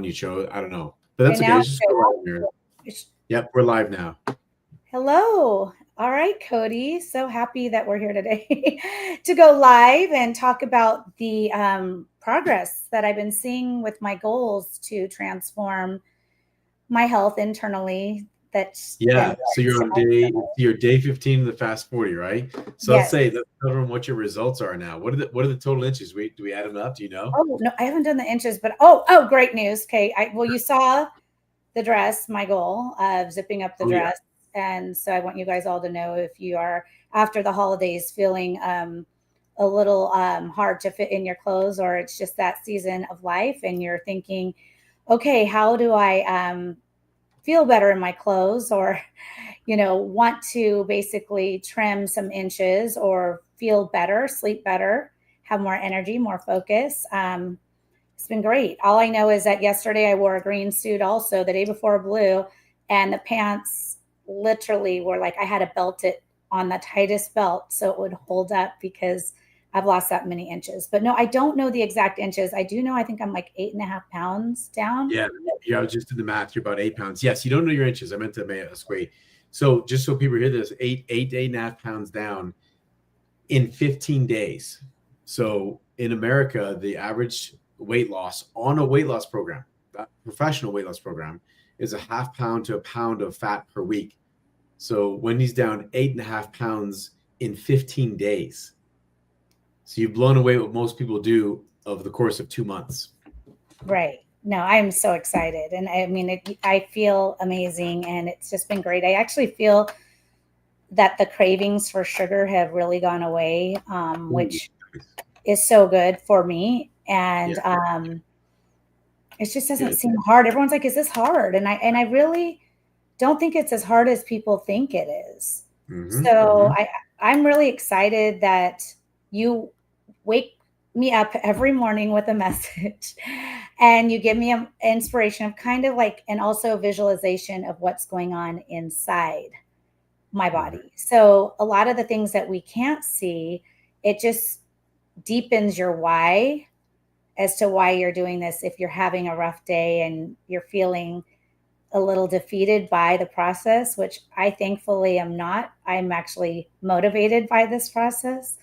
you chose. I don't know, but that's And okay. now Let's just go live here. Yep, we're live now. hello. All right, Cody. So happy that we're here today to go live and talk about the progress that I've been seeing with my goals to transform my health internally. Yeah. So you're day 15 of the Fast 40, right? So Yes. let's tell everyone what your results are now. What are the total inches? Do we add them up? Do you know? Oh no, I haven't done the inches, but oh, great news. Okay, you saw the dress, my goal of zipping up the dress. Yeah. And so I want you guys all to know if you are after the holidays feeling a little hard to fit in your clothes, or it's just that season of life and you're thinking, okay, how do I feel better in my clothes, or want to basically trim some inches or feel better, sleep better, have more energy, more focus. It's been great. All I know is that yesterday I wore a green suit also, the day before blue, and the pants literally were like I had to belt it on the tightest belt so it would hold up because I've lost that many inches. But no, I don't know the exact inches. I do know I think I'm like 8.5 pounds down. Yeah, I was just in the math. You're about 8 pounds. Yes, you don't know your inches. I meant to ask. Wait. So just so people hear this, 8.5 pounds down in 15 days. So in America, the average weight loss on a weight loss program, a professional weight loss program, is a half pound to a pound of fat per week. So Wendee's down 8.5 pounds in 15 days. So you've blown away what most people do over the course of 2 months. Right. No, I'm so excited. And I mean, I feel amazing and it's just been great. I actually feel that the cravings for sugar have really gone away, which is so good for me. And it just doesn't seem hard. Everyone's like, is this hard? And I really don't think it's as hard as people think it is. So I'm really excited that you wake me up every morning with a message and you give me an inspiration of kind of like, and also visualization of what's going on inside my body. So a lot of the things that we can't see, it just deepens your why as to why you're doing this. If you're having a rough day and you're feeling a little defeated by the process, which I thankfully am not, I'm actually motivated by this process.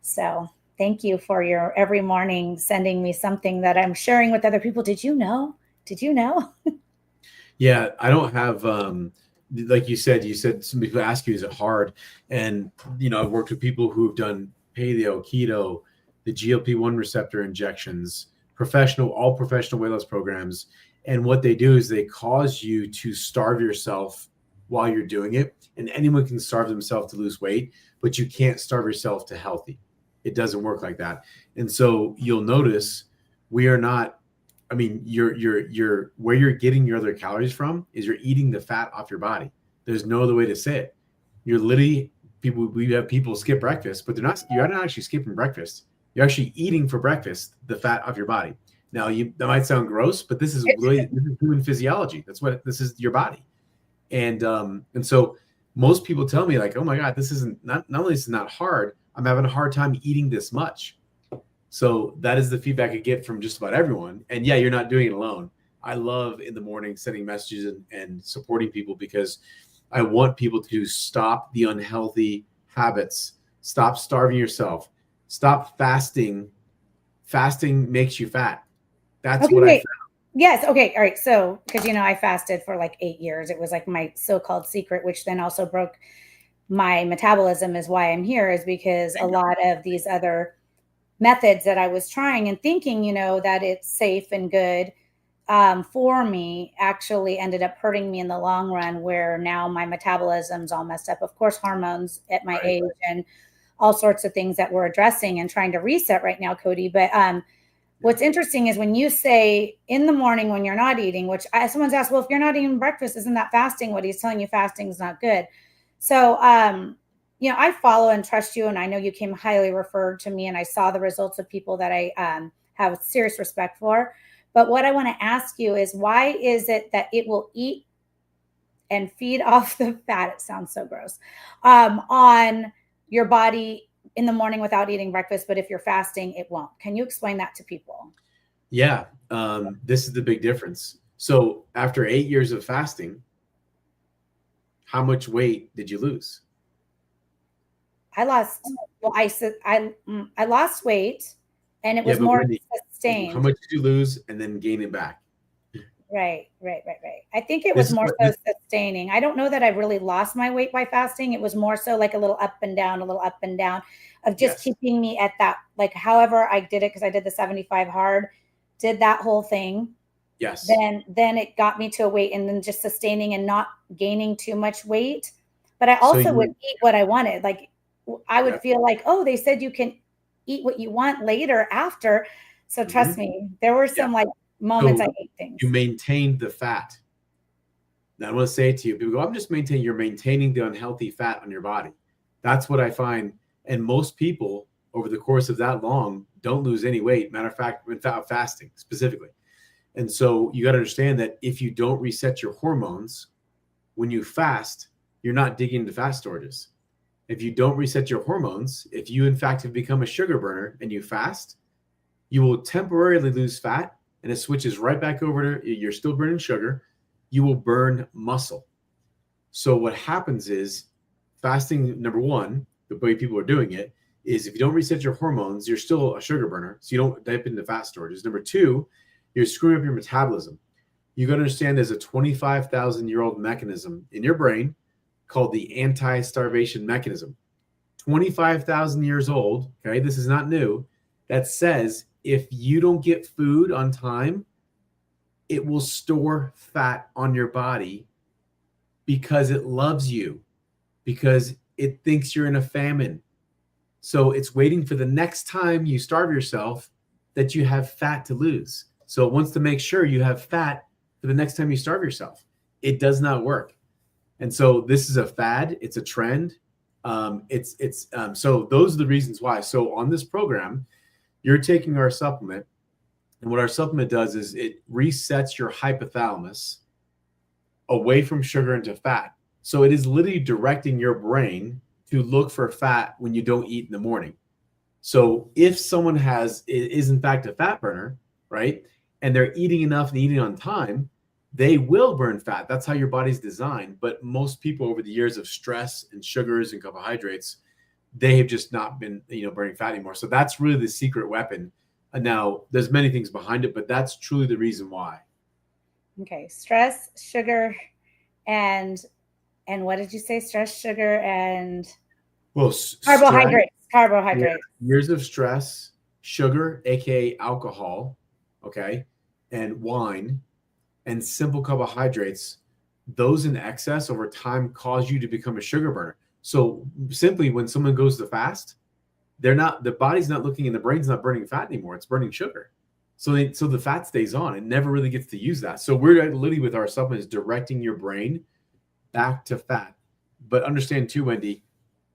So thank you for your every morning sending me something that I'm sharing with other people. Did you know? Yeah, I don't have, like you said some people ask you, is it hard? And, I've worked with people who've done paleo, keto, the GLP-1 receptor injections, all professional weight loss programs. And what they do is they cause you to starve yourself while you're doing it. And anyone can starve themselves to lose weight, but you can't starve yourself to healthy. It doesn't work like that. And so you'll notice we are not, you're where you're getting your other calories from is you're eating the fat off your body. There's no other way to say it. You're literally we have people skip breakfast, but you're not actually skipping breakfast. You're actually eating for breakfast the fat off your body. Now that might sound gross, but this is human physiology. This is your body. And so most people tell me like, oh my God, this isn't not only is it not hard, I'm having a hard time eating this much. So that is the feedback I get from just about everyone. And yeah, you're not doing it alone. I love in the morning sending messages and supporting people because I want people to stop the unhealthy habits, stop starving yourself, stop fasting. Fasting makes you fat. That's what I found. Yes. Okay. All right. So, because, I fasted for like 8 years. It was like my so-called secret, which then also broke my metabolism is why I'm here, is because a lot of these other methods that I was trying and thinking, that it's safe and good for me actually ended up hurting me in the long run, where now my metabolism's all messed up. Of course, hormones at my age and all sorts of things that we're addressing and trying to reset right now, Cody. But what's interesting is when you say in the morning when you're not eating, which someone's asked, well, if you're not eating breakfast, isn't that fasting? What he's telling you, fasting is not good. So, I follow and trust you, and I know you came highly referred to me, and I saw the results of people that I have serious respect for. But what I want to ask you is, why is it that it will eat and feed off the fat? It sounds so gross, on your body in the morning without eating breakfast, but if you're fasting, it won't. Can you explain that to people? Yeah. This is the big difference. So after 8 years of fasting, how much weight did you lose? I lost, well, I lost weight, and it Yeah, was but more Wendy, how sustained. much did you lose and then gain it back? Right. I think it This was is more what so this, sustaining. I don't know that I really lost my weight by fasting. It was more so like a little up and down, a little up and down of just yes, keeping me at that, like however I did it, because I did the 75 hard, did that whole thing. yes. Then it got me to a weight, and then just sustaining and not gaining too much weight. But I So also would you, eat what I wanted. Like I would yep. feel like, oh, they said you can eat what you want later after. So trust Hmm. me, there were Yeah. some like moments I So ate you things. maintained the fat. Now I want to say to you, people go, I'm just maintaining, you're maintaining the unhealthy fat on your body. That's what I find. And most people over the course of that long don't lose any weight. Matter of fact, without fasting specifically. And so you got to understand that if you don't reset your hormones, when you fast, you're not digging into fat storages. If you don't reset your hormones, if you in fact have become a sugar burner and you fast, you will temporarily lose fat and it switches right back over to you're still burning sugar. You will burn muscle. So what happens is fasting, number one, the way people are doing it is if you don't reset your hormones, you're still a sugar burner. So you don't dip into fat storages. Number two, you're screwing up your metabolism. You got to understand there's a 25,000-year-old mechanism in your brain called the anti-starvation mechanism. 25,000 years old, okay, this is not new, that says if you don't get food on time, it will store fat on your body because it loves you, because it thinks you're in a famine. So it's waiting for the next time you starve yourself that you have fat to lose. So it wants to make sure you have fat for the next time you starve yourself. It does not work. And so this is a fad. It's a trend. So those are the reasons why. So on this program, you're taking our supplement, and what our supplement does is it resets your hypothalamus away from sugar into fat. So it is literally directing your brain to look for fat when you don't eat in the morning. So if someone is in fact a fat burner, right, and they're eating enough and eating on time, they will burn fat. That's how your body's designed. But most people over the years of stress and sugars and carbohydrates, they have just not been, burning fat anymore. So that's really the secret weapon. Now, there's many things behind it, but that's truly the reason why. Okay, stress, sugar, and what did you say? Stress, sugar, and Well, stress, carbohydrates. yeah, Carbohydrates. years of stress, sugar, aka alcohol, okay, and wine, and simple carbohydrates, those in excess over time cause you to become a sugar burner. So simply when someone goes to fast, the body's not looking and the brain's not burning fat anymore. It's burning sugar. So the fat stays on. It never really gets to use that. So we're literally with our supplements directing your brain back to fat. But understand too, Wendy,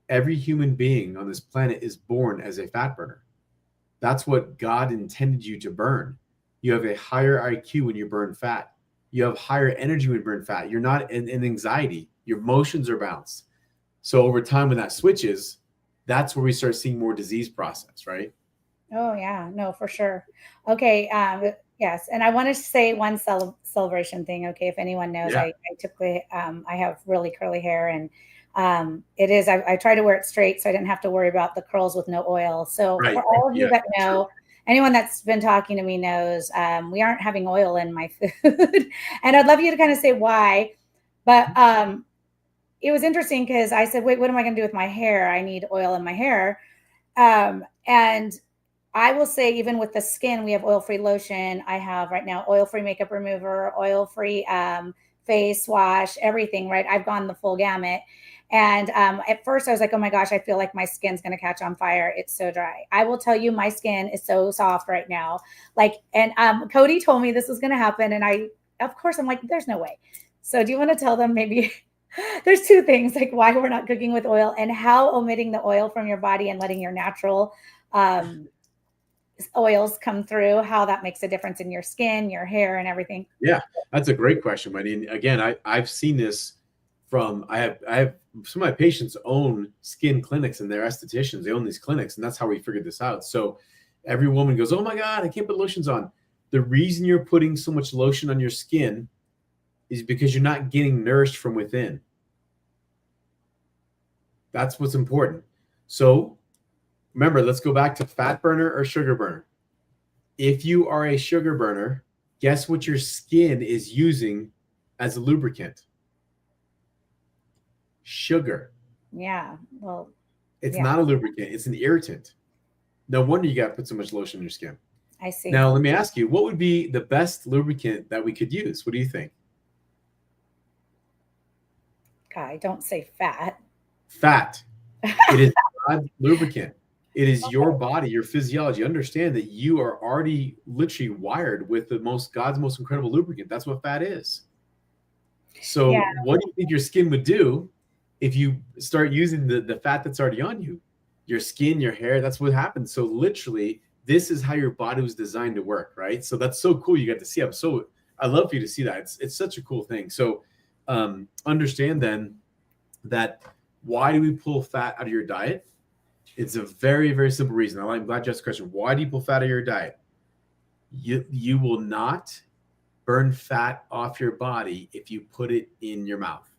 every human being on this planet is born as a fat burner. That's what God intended you to burn. You have a higher IQ when you burn fat. You have higher energy when you burn fat. You're not in anxiety. Your emotions are balanced. So over time, when that switches, that's where we start seeing more disease process, right? Oh yeah, no, for sure. Okay, yes, and I want to say one celebration thing. Okay, if anyone knows, Yeah. I typically I have really curly hair, and it is I try to wear it straight so I didn't have to worry about the curls with no oil. So Right. for all of you Yeah. that True. know, anyone that's been talking to me knows we aren't having oil in my food, and I'd love you to kind of say why. But it was interesting because I said, wait, what am I going to do with my hair? I need oil in my hair. And I will say, even with the skin, we have oil-free lotion. I have right now oil-free makeup remover, oil-free face wash, everything, right? I've gone the full gamut. And at first I was like, oh my gosh, I feel like my skin's going to catch on fire. It's so dry. I will tell you, my skin is so soft right now. Like, and Cody told me this was going to happen. And of course, I'm like, there's no way. So do you want to tell them maybe there's two things, like why we're not cooking with oil and how omitting the oil from your body and letting your natural um, oils come through, how that makes a difference in your skin, your hair, and everything. Yeah. That's a great question, Wendy. And again, I've seen this from I have some of my patients own skin clinics and they're estheticians. They own these clinics, and that's how we figured this out. So every woman goes, "Oh my God, I can't put lotions on." The reason you're putting so much lotion on your skin is because you're not getting nourished from within. That's what's important. So remember, let's go back to fat burner or sugar burner. If you are a sugar burner, guess what your skin is using as a lubricant? Sugar. Yeah. Well, it's not a lubricant. It's an irritant. No wonder you got to put so much lotion on your skin. I see. Now, let me ask you, what would be the best lubricant that we could use? What do you think? God, don't say fat. Fat. It is not lubricant. It is your body, your physiology. Understand that you are already literally wired with God's most incredible lubricant. That's what fat is. So what do you think your skin would do if you start using the fat that's already on you? Your skin, your hair, that's what happens. So literally, this is how your body was designed to work, right? So that's so cool. You got to see. I love for you to see that. It's such a cool thing. So understand then that why do we pull fat out of your diet? It's a very, very simple reason. I'm glad you asked the question. Why do you pull fat out of your diet? You will not burn fat off your body if you put it in your mouth.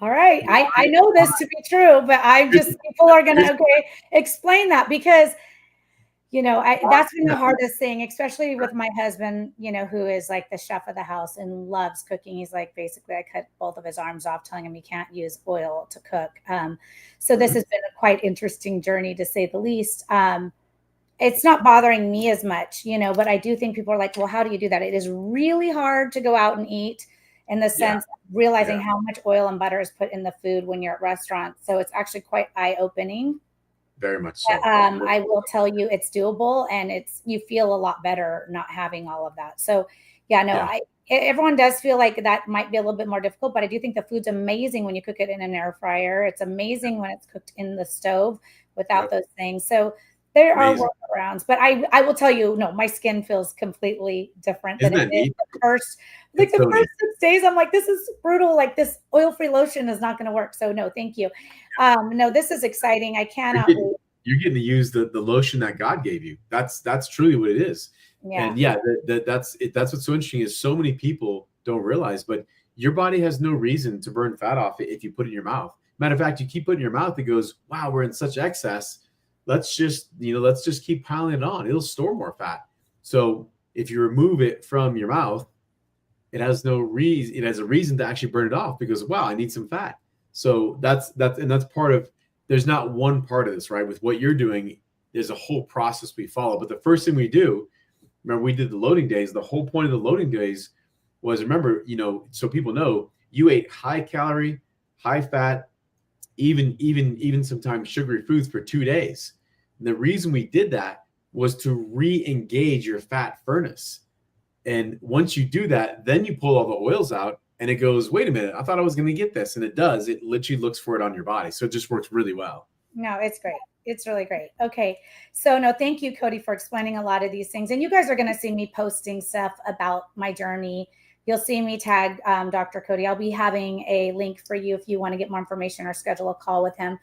All right. I know this to be true, but people are going to explain that because, that's been the hardest thing, especially with my husband, who is like the chef of the house and loves cooking. He's like, basically, I cut both of his arms off telling him he can't use oil to cook. So this has been a quite interesting journey, to say the least. It's not bothering me as much, but I do think people are like, well, how do you do that? It is really hard to go out and eat, in the sense of realizing how much oil and butter is put in the food when you're at restaurants. So it's actually quite eye-opening. Very much so. I will tell you it's doable, and you feel a lot better not having all of that. So everyone does feel like that might be a little bit more difficult, but I do think the food's amazing when you cook it in an air fryer. It's amazing when it's cooked in the stove without those things. So there are workarounds, but I will tell you, no, my skin feels completely different than it did the first 6 days. I'm like, this is brutal. Like, this oil-free lotion is not going to work. So no, thank you. No, this is exciting. I cannot wait. You're getting to use the lotion that God gave you. That's truly what it is. And that's what's so interesting is so many people don't realize, but your body has no reason to burn fat off it if you put it in your mouth. Matter of fact, you keep putting it in your mouth, it goes, wow, we're in such excess. Let's just keep piling it on. It'll store more fat. So if you remove it from your mouth, it has no reason. It has a reason to actually burn it off because, wow, I need some fat. So that's part of. There's not one part of this, right? With what you're doing, there's a whole process we follow. But the first thing we do, remember, we did the loading days. The whole point of the loading days was, remember, so people know you ate high calorie, high fat, even sometimes sugary foods for 2 days. And the reason we did that was to re-engage your fat furnace. And once you do that, then you pull all the oils out and it goes, wait a minute, I thought I was going to get this. And it does. It literally looks for it on your body. So it just works really well. No, it's great. It's really great. Okay. So no, thank you, Cody, for explaining a lot of these things. And you guys are going to see me posting stuff about my journey. You'll see me tag Dr. Cody. I'll be having a link for you if you want to get more information or schedule a call with him.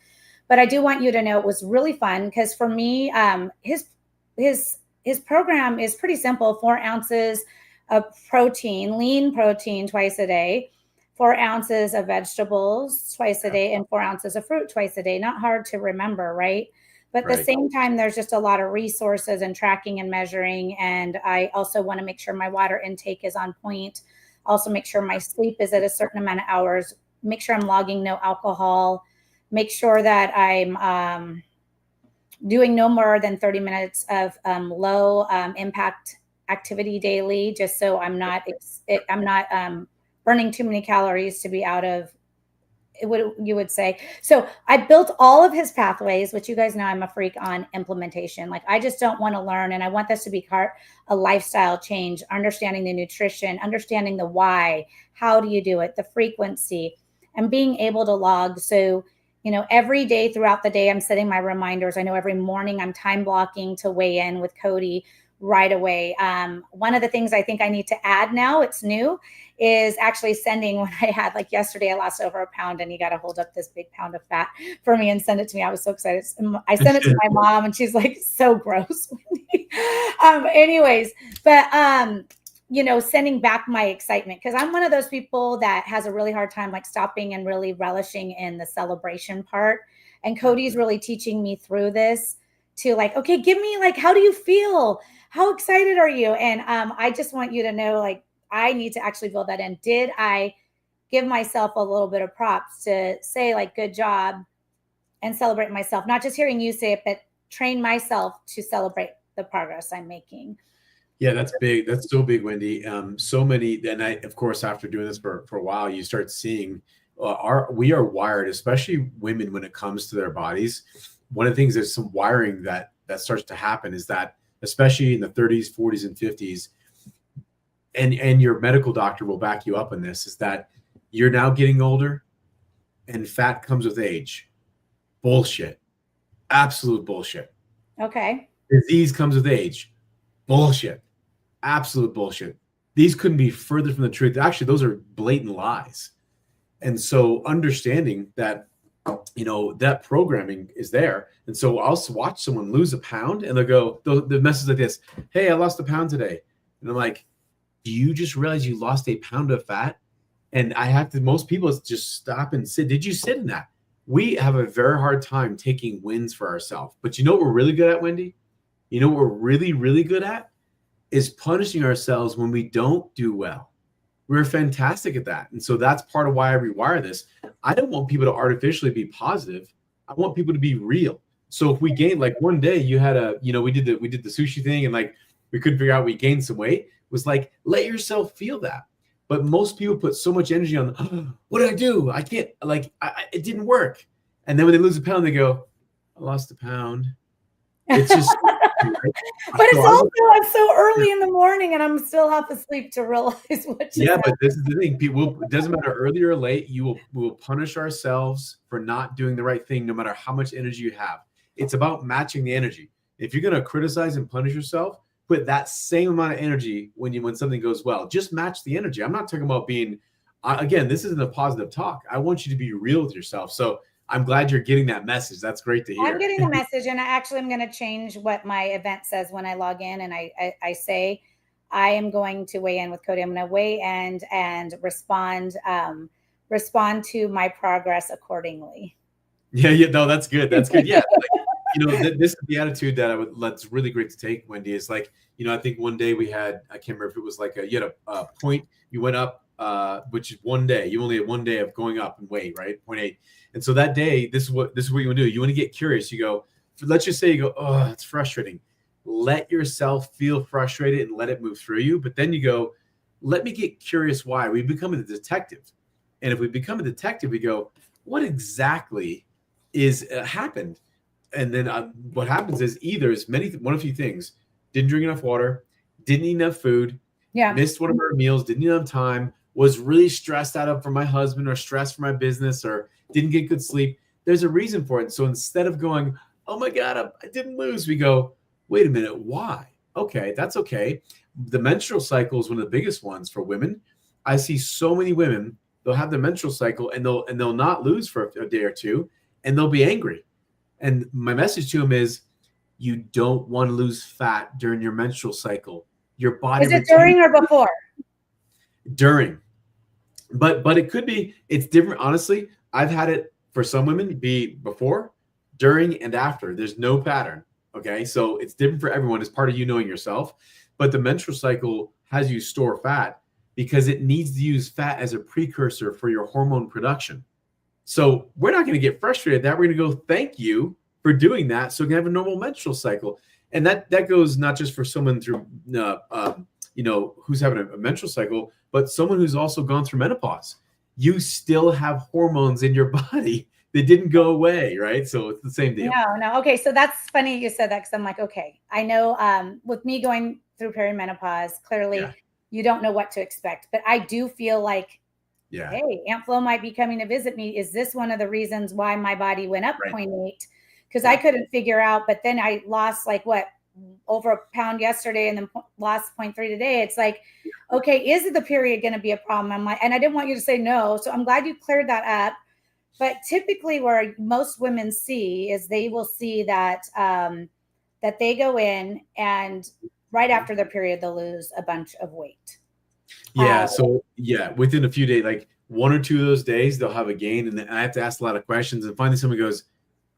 But I do want you to know it was really fun because for me, his program is pretty simple. 4 ounces of protein, lean protein twice a day, 4 ounces of vegetables twice a day, and 4 ounces of fruit twice a day. Not hard to remember, right? But at the same time, there's just a lot of resources and tracking and measuring. And I also want to make sure my water intake is on point. Also make sure my sleep is at a certain amount of hours. Make sure I'm logging no alcohol. Make sure that I'm doing no more than 30 minutes of low impact activity daily, just so I'm not burning too many calories to be out of what you would say. So I built all of his pathways, which you guys know I'm a freak on implementation. Like, I just don't want to learn. And I want this to be a lifestyle change, understanding the nutrition, understanding the why, how do you do it, the frequency, and being able to log. So, every day throughout the day, I'm setting my reminders. I know every morning I'm time blocking to weigh in with Cody. right away. One of the things I think I need to add now, it's new, is actually sending, when I had, like yesterday, I lost over a pound, and you got to hold up this big pound of fat for me and send it to me. I was so excited. I sent it to my mom, and she's like, so gross. Anyways, but sending back my excitement, because I'm one of those people that has a really hard time like stopping and really relishing in the celebration part. And Cody's really teaching me through this to like, okay, give me like, how do you feel? How excited are you? And I just want you to know, like, I need to actually build that in. Did I give myself a little bit of props to say like, good job, and celebrate myself? Not just hearing you say it, but train myself to celebrate the progress I'm making. Yeah, that's big. That's so big, Wendee. So many, and I, of course, after doing this for a while, you start seeing we are wired, especially women, when it comes to their bodies. One of the things, there's some wiring that starts to happen, is that, especially in the 30s, 40s, and 50s, and your medical doctor will back you up on this, is that you're now getting older, and fat comes with age. Bullshit. Absolute bullshit. Okay. Disease comes with age. Bullshit. Absolute bullshit. These couldn't be further from the truth. Actually, those are blatant lies. And so understanding that, that programming is there. And so I'll watch someone lose a pound, and they'll go, the message like this: hey, I lost a pound today. And I'm like, do you just realize you lost a pound of fat? And most people just stop and sit. Did you sit in that? We have a very hard time taking wins for ourselves. But you know what we're really good at, Wendee? You know what we're really, really good at? Is punishing ourselves when we don't do well. We're fantastic at that. And so that's part of why I rewire this. I don't want people to artificially be positive. I want people to be real. So if we gain, like one day you had we did the sushi thing, and like we couldn't figure out, we gained some weight. It was like, let yourself feel that. But most people put so much energy on, what did I do? I can't, it didn't work. And then when they lose a pound, they go, I lost a pound. It's just, but it's also, I'm so early in the morning, and I'm still half asleep to realize what. But this is the thing. People, it doesn't matter early or late. We will punish ourselves for not doing the right thing, no matter how much energy you have. It's about matching the energy. If you're going to criticize and punish yourself, put that same amount of energy when something goes well. Just match the energy. I'm not talking about being, again, this isn't a positive talk. I want you to be real with yourself. So I'm glad you're getting that message. That's great to hear. I'm getting the message, and I actually am going to change what my event says when I log in, and I say, I am going to weigh in with Cody. I'm going to weigh in and respond to my progress accordingingly. Yeah. No, that's good. That's good. Yeah. This is the attitude that's really great to take, Wendee. Is like, I think one day we had, I can't remember if it was like you had a point, you went up, which is one day. You only had one day of going up in weight, right? 0.8. And so that day, this is what you want to do. You want to get curious. You go, let's just say you go, oh, it's frustrating. Let yourself feel frustrated and let it move through you. But then you go, let me get curious why. We become a detective. And if we become a detective, we go, what exactly is happened? And then what happens is either is one of a few things: didn't drink enough water, didn't eat enough food, missed one of our meals, didn't eat enough time, was really stressed out for my husband, or stressed for my business, or didn't get good sleep. There's a reason for it. So instead of going, oh my God, I didn't lose, we go, wait a minute, why? Okay, that's okay. The menstrual cycle is one of the biggest ones for women. I see so many women, they'll have their menstrual cycle, and they'll not lose for a day or two, and they'll be angry. And my message to them is, you don't want to lose fat during your menstrual cycle. Your body is it during or before? During. But it could be, it's different. Honestly, I've had it for some women be before, during, and after. There's no pattern. Okay. So it's different for everyone. It's part of you knowing yourself. But the menstrual cycle has you store fat because it needs to use fat as a precursor for your hormone production. So we're not going to get frustrated at that. We're going to go, thank you for doing that, so we can have a normal menstrual cycle. And that goes not just for someone through, who's having a menstrual cycle, but someone who's also gone through menopause. You still have hormones in your body that didn't go away, right? So it's the same deal. No. Okay, so that's funny you said that, because I'm like, okay, I know with me going through perimenopause, clearly you don't know what to expect. But I do feel like, hey, Aunt Flo might be coming to visit me. Is this one of the reasons why my body went up 0.8? Because I couldn't figure out. But then I lost over a pound yesterday and then lost 0.3 today. It's like, okay, is the period going to be a problem? I'm like, and I didn't want you to say no. So I'm glad you cleared that up. But typically where most women see is they will see that, that they go in and right after their period, they'll lose a bunch of weight. Yeah. So yeah, within a few days, like 1 or 2 of those days, they'll have a gain. And then I have to ask a lot of questions. And finally someone goes,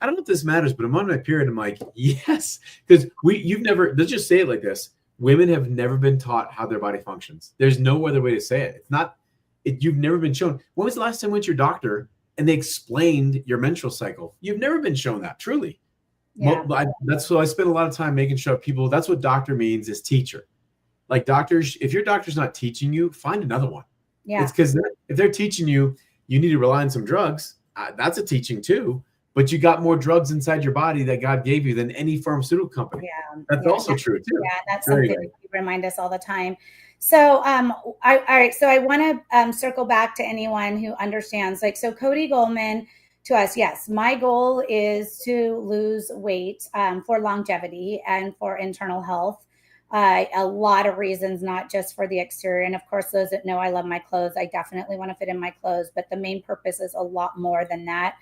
I don't know if this matters, but I'm on my period. I'm like, yes. Because let's just say it like this. Women have never been taught how their body functions. There's no other way to say it. It's not, you've never been shown. When was the last time you went to your doctor and they explained your menstrual cycle? You've never been shown that, truly. Yeah. That's so I spend a lot of time making sure people, that's what doctor means, is teacher. Like doctors, if your doctor's not teaching you, find another one. Yeah. It's because if they're teaching you, you need to rely on some drugs. That's a teaching too. But you got more drugs inside your body that God gave you than any pharmaceutical company. Yeah, that's also true too. Yeah, that's something that you remind us all the time. So, all right. So I want to circle back to anyone who understands. Like, so Cody Golman, to us, yes, my goal is to lose weight for longevity and for internal health. A lot of reasons, not just for the exterior. And of course, those that know I love my clothes, I definitely want to fit in my clothes. But the main purpose is a lot more than that.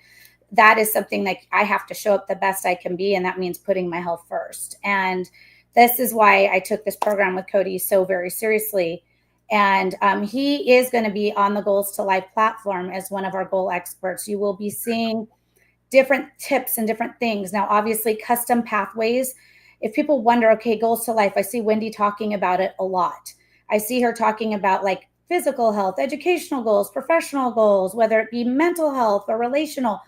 That is something that I have to show up the best I can be. And that means putting my health first. And this is why I took this program with Cody so very seriously. And he is going to be on the Goals2Life platform as one of our goal experts. You will be seeing different tips and different things. Now, obviously, custom pathways. If people wonder, okay, Goals2Life, I see Wendee talking about it a lot. I see her talking about like physical health, educational goals, professional goals, whether it be mental health or relational.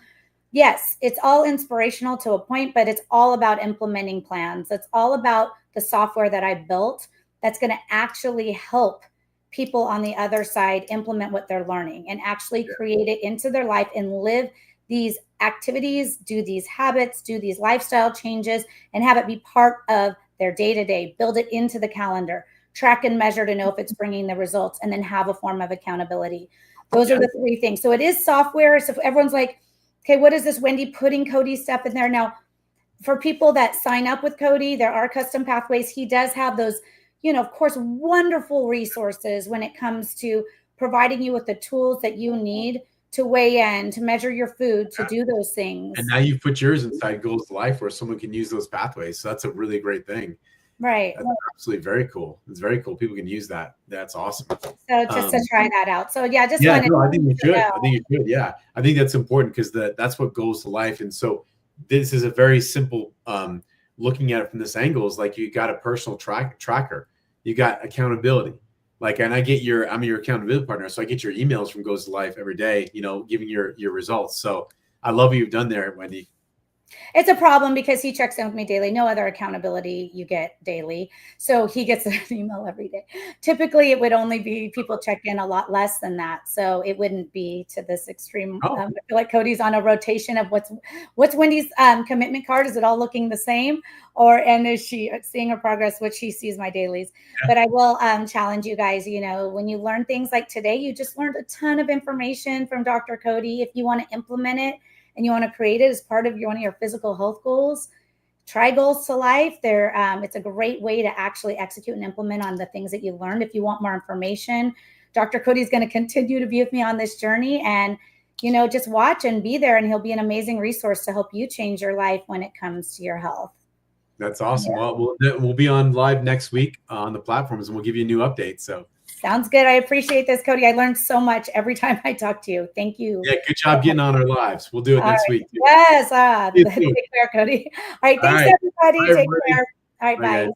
Yes, it's all inspirational to a point, but it's all about implementing plans. It's all about the software that I built that's going to actually help people on the other side implement what they're learning and actually create it into their life and live these activities, do these habits, do these lifestyle changes, and have it be part of their day-to-day. Build it into the calendar, track and measure to know if it's bringing the results, and then have a form of accountability. Those are the 3 things. So it is software. So if everyone's like, okay, what is this, Wendee, putting Cody's stuff in there? Now, for people that sign up with Cody, there are custom pathways. He does have those, of course, wonderful resources when it comes to providing you with the tools that you need to weigh in, to measure your food, to do those things. And now you've put yours inside Goals2Life where someone can use those pathways. So that's a really great thing. Right. That's absolutely very cool. It's very cool. People can use that. That's awesome. So just to try that out. So yeah, I think you should. I think you should. Yeah. I think that's important because that's what Goals2Life. And so this is a very simple looking at it from this angle is like you got a personal tracker. You got accountability. Like, and I'm your accountability partner. So I get your emails from Goals2Life every day, giving your results. So I love what you've done there, Wendee. It's a problem because he checks in with me daily. No other accountability you get daily. So he gets an email every day. Typically, it would only be people check in a lot less than that. So it wouldn't be to this extreme. I feel like Cody's on a rotation of what's Wendee's commitment card. Is it all looking the same? And is she seeing her progress, which she sees my dailies? Yeah. But I will challenge you guys, when you learn things like today, you just learned a ton of information from Dr. Cody. If you want to implement it, and you want to create it as part of one of your physical health goals, try Goals2Life. It's a great way to actually execute and implement on the things that you've learned. If you want more information, Dr. Cody is going to continue to be with me on this journey and, just watch and be there, and he'll be an amazing resource to help you change your life when it comes to your health. That's awesome. Yeah. Well, we'll be on live next week on the platforms and we'll give you a new update. So sounds good. I appreciate this, Cody. I learned so much every time I talk to you. Thank you. Yeah, good job getting on our lives. We'll do it next week. Yes. Take care, Cody. All right. Thanks, everybody. Take care. All right. Bye.